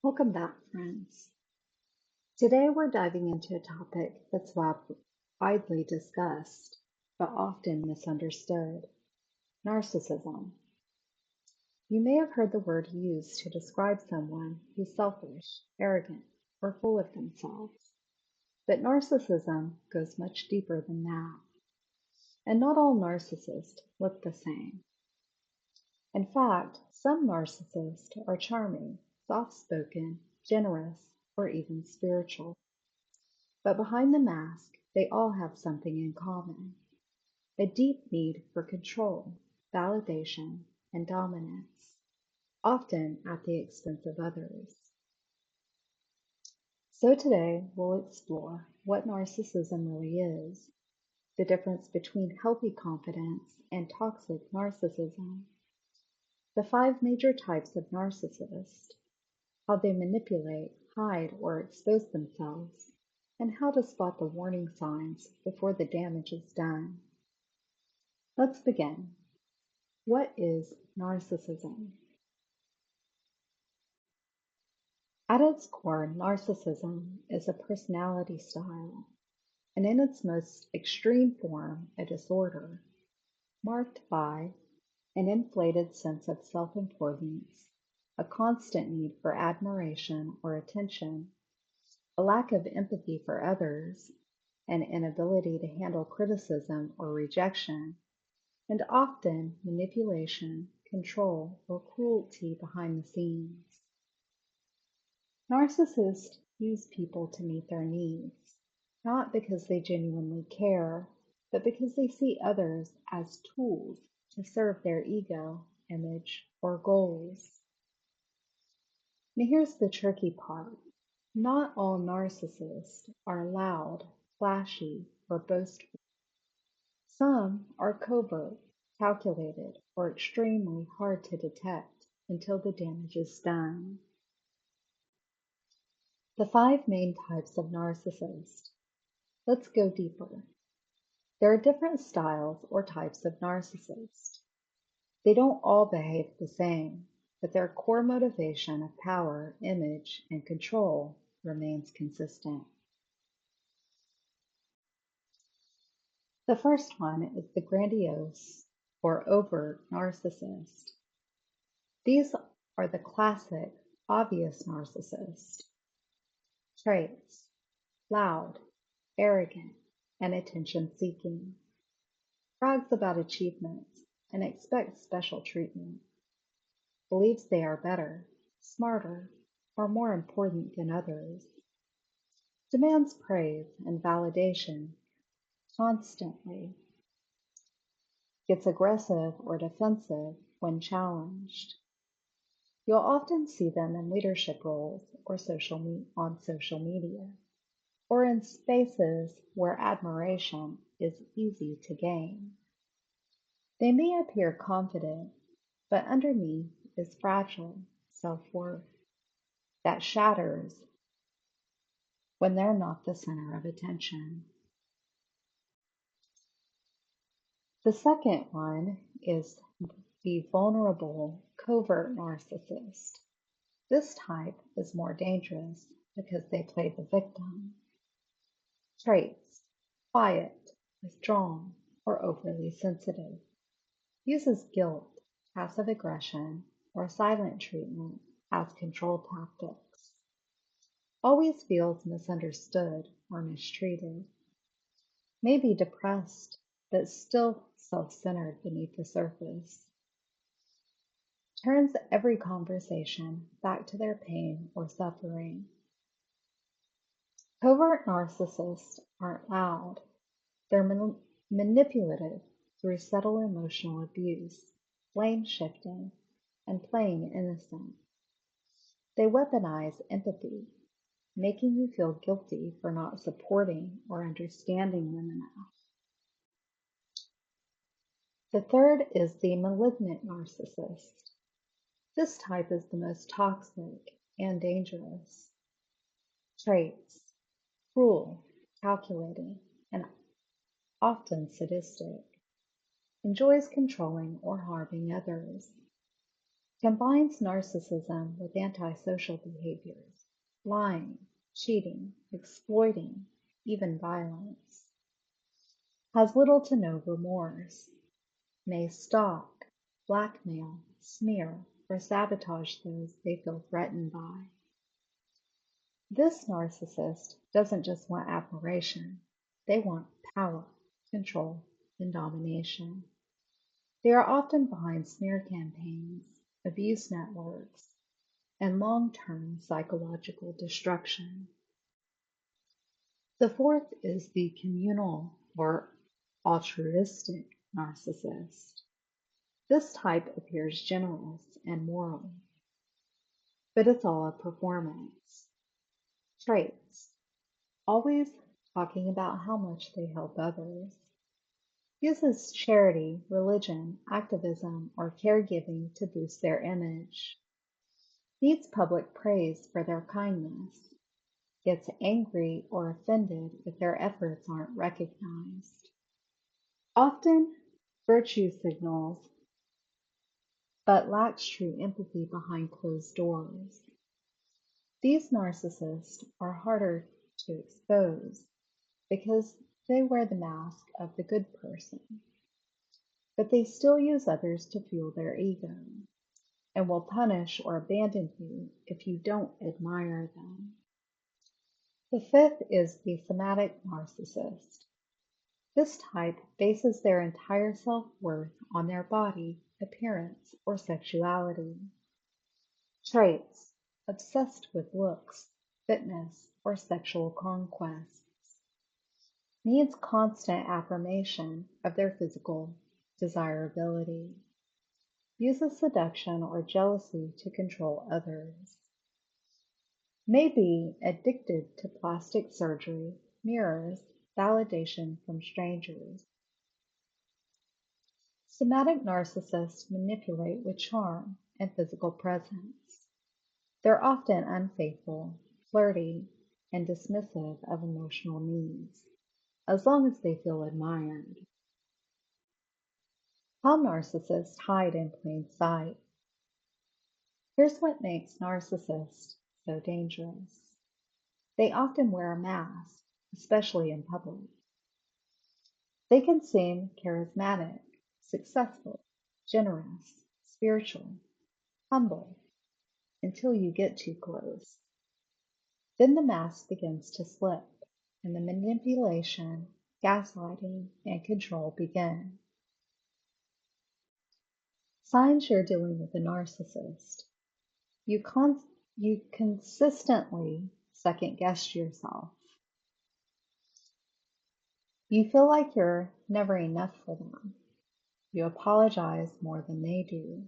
Welcome back, friends. Today we're diving into a topic that's widely discussed but often misunderstood: narcissism. You may have heard the word used to describe someone who's selfish, arrogant, or full of themselves. But narcissism goes much deeper than that. And not all narcissists look the same. In fact, some narcissists are charming, soft spoken, generous, or even spiritual. But behind the mask, they all have something in common: a deep need for control, validation, and dominance, often at the expense of others. So today we'll explore what narcissism really is, the difference between healthy confidence and toxic narcissism, the five major types of narcissist, how they manipulate, hide, or expose themselves, and how to spot the warning signs before the damage is done. Let's begin. What is narcissism? At its core, narcissism is a personality style, and in its most extreme form, a disorder, marked by an inflated sense of self-importance, a constant need for admiration or attention, a lack of empathy for others, an inability to handle criticism or rejection, and often manipulation, control, or cruelty behind the scenes. Narcissists use people to meet their needs, not because they genuinely care, but because they see others as tools to serve their ego, image, or goals. Now here's the tricky part. Not all narcissists are loud, flashy, or boastful. Some are covert, calculated, or extremely hard to detect until the damage is done. The five main types of narcissist. Let's go deeper. There are different styles or types of narcissist. They don't all behave the same, but their core motivation of power, image, and control remains consistent. The first one is the grandiose or overt narcissist. These are the classic, obvious narcissist. Traits: loud, arrogant, and attention-seeking. Brags about achievements and expects special treatment. Believes they are better, smarter, or more important than others. Demands praise and validation constantly. Gets aggressive or defensive when challenged. You'll often see them in leadership roles or on social media, or in spaces where admiration is easy to gain. They may appear confident, but underneath is fragile self-worth that shatters when they're not the center of attention. The second one is the vulnerable covert narcissist. This type is more dangerous because they play the victim. Traits: quiet, withdrawn, or overly sensitive. Uses guilt, passive aggression, or silent treatment as control tactics. Always feels misunderstood or mistreated. May be depressed, but still self-centered beneath the surface. Turns every conversation back to their pain or suffering. Covert narcissists aren't loud. They're manipulative through subtle emotional abuse, blame shifting, and playing innocent. They weaponize empathy, making you feel guilty for not supporting or understanding them enough. The third is the malignant narcissist. This type is the most toxic and dangerous. Traits: cruel, calculating, and often sadistic. Enjoys controlling or harming others. combines narcissism with antisocial behaviors, lying, cheating, exploiting, even violence, has little to no remorse, may stalk, blackmail, smear, or sabotage those they feel threatened by. This narcissist doesn't just want admiration, they want power, control, and domination. They are often behind smear campaigns, abuse networks, and long-term psychological destruction. The fourth is the communal or altruistic narcissist. This type appears generous and moral, but it's all a performance. Traits: always talking about how much they help others. Uses charity, religion, activism, or caregiving to boost their image. Needs public praise for their kindness. Gets angry or offended if their efforts aren't recognized. Often virtue signals, but lacks true empathy behind closed doors. These narcissists are harder to expose because they wear the mask of the good person, but they still use others to fuel their ego and will punish or abandon you if you don't admire them. The fifth is the somatic narcissist. This type bases their entire self-worth on their body, appearance, or sexuality. Traits: obsessed with looks, fitness, or sexual conquests. Needs constant affirmation of their physical desirability. Uses seduction or jealousy to control others. May be addicted to plastic surgery, mirrors, validation from strangers. Somatic narcissists manipulate with charm and physical presence. They're often unfaithful, flirty, and dismissive of emotional needs, as long as they feel admired. How narcissists hide in plain sight. Here's what makes narcissists so dangerous. They often wear a mask, especially in public. They can seem charismatic, successful, generous, spiritual, humble, until you get too close. Then the mask begins to slip, and the manipulation, gaslighting, and control begin. Signs you're dealing with a narcissist. You, you consistently second guess yourself. You feel like you're never enough for them. You apologize more than they do.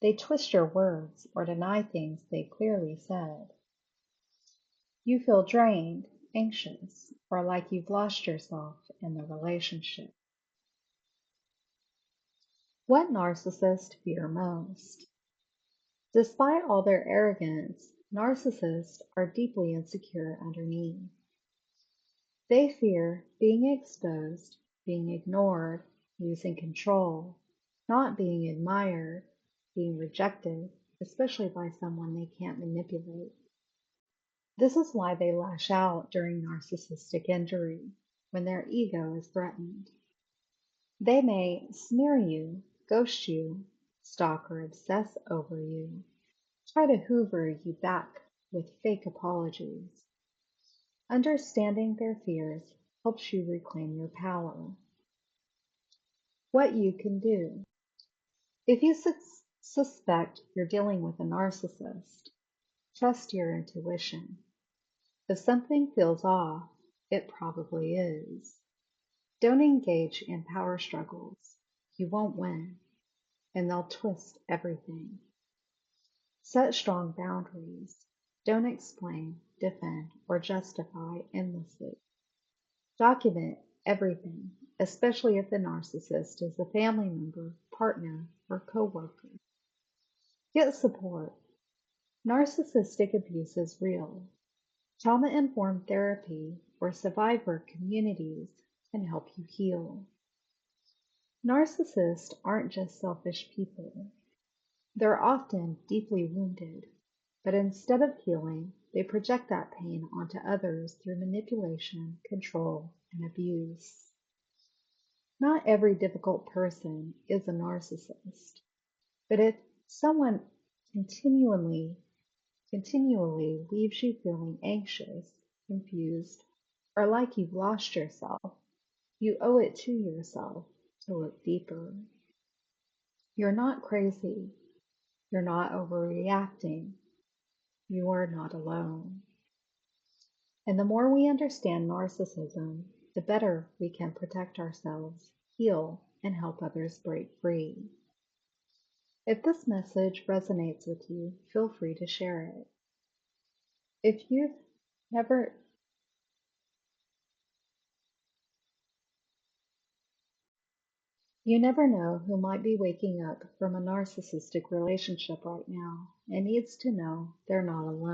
They twist your words or deny things they clearly said. You feel drained, anxious, or like you've lost yourself in the relationship. What narcissists fear most? Despite all their arrogance, narcissists are deeply insecure underneath. They fear being exposed, being ignored, losing control, not being admired, being rejected, especially by someone they can't manipulate. This is why they lash out during narcissistic injury, when their ego is threatened. They may smear you, ghost you, stalk or obsess over you, try to hoover you back with fake apologies. Understanding their fears helps you reclaim your power. What you can do. If you suspect you're dealing with a narcissist, trust your intuition. If something feels off, it probably is. Don't engage in power struggles. You won't win, and they'll twist everything. Set strong boundaries. Don't explain, defend, or justify endlessly. Document everything, especially if the narcissist is a family member, partner, or coworker. Get support. Narcissistic abuse is real. Trauma-informed therapy or survivor communities can help you heal. Narcissists aren't just selfish people. They're often deeply wounded, but instead of healing, they project that pain onto others through manipulation, control, and abuse. Not every difficult person is a narcissist, but if someone continually continually leaves you feeling anxious, confused, or like you've lost yourself, you owe it to yourself to look deeper. You're not crazy. You're not overreacting. You are not alone. And the more we understand narcissism, the better we can protect ourselves, heal, and help others break free. If this message resonates with you, feel free to share it. If you've never You never know who might be waking up from a narcissistic relationship right now and needs to know they're not alone.